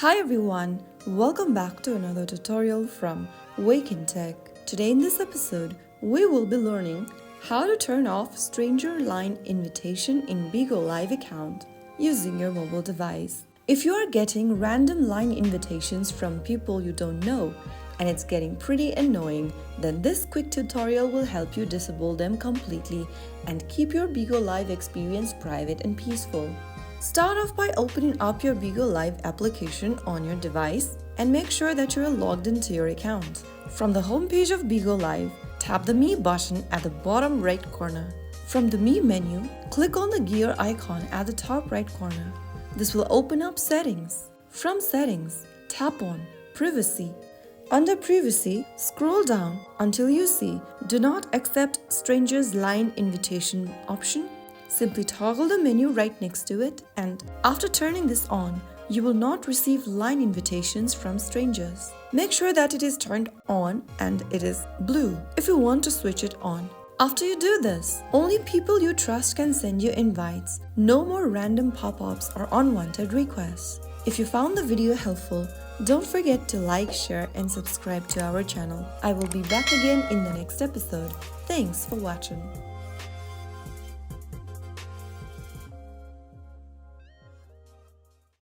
Hi everyone, welcome back to another tutorial from Wake&Tech. Today in this episode, we will be learning how to turn off stranger line invitation in Bigo Live account using your mobile device. If you are getting random line invitations from people you don't know and it's getting pretty annoying, then this quick tutorial will help you disable them completely and keep your Bigo Live experience private and peaceful. Start off by opening up your Bigo Live application on your device and make sure that you are logged into your account. From the homepage of Bigo Live, tap the Me button at the bottom right corner. From the Me menu, click on the gear icon at the top right corner. This will open up Settings. From Settings, tap on Privacy. Under Privacy, scroll down until you see Do Not Accept Strangers Line Invitation option. Simply toggle the menu right next to it, and after turning this on, you will not receive line invitations from strangers. Make sure that it is turned on and it is blue if you want to switch it on. After you do this, only people you trust can send you invites. No more random pop-ups or unwanted requests. If you found the video helpful, don't forget to like, share, and subscribe to our channel. I will be back again in the next episode. Thanks for watching.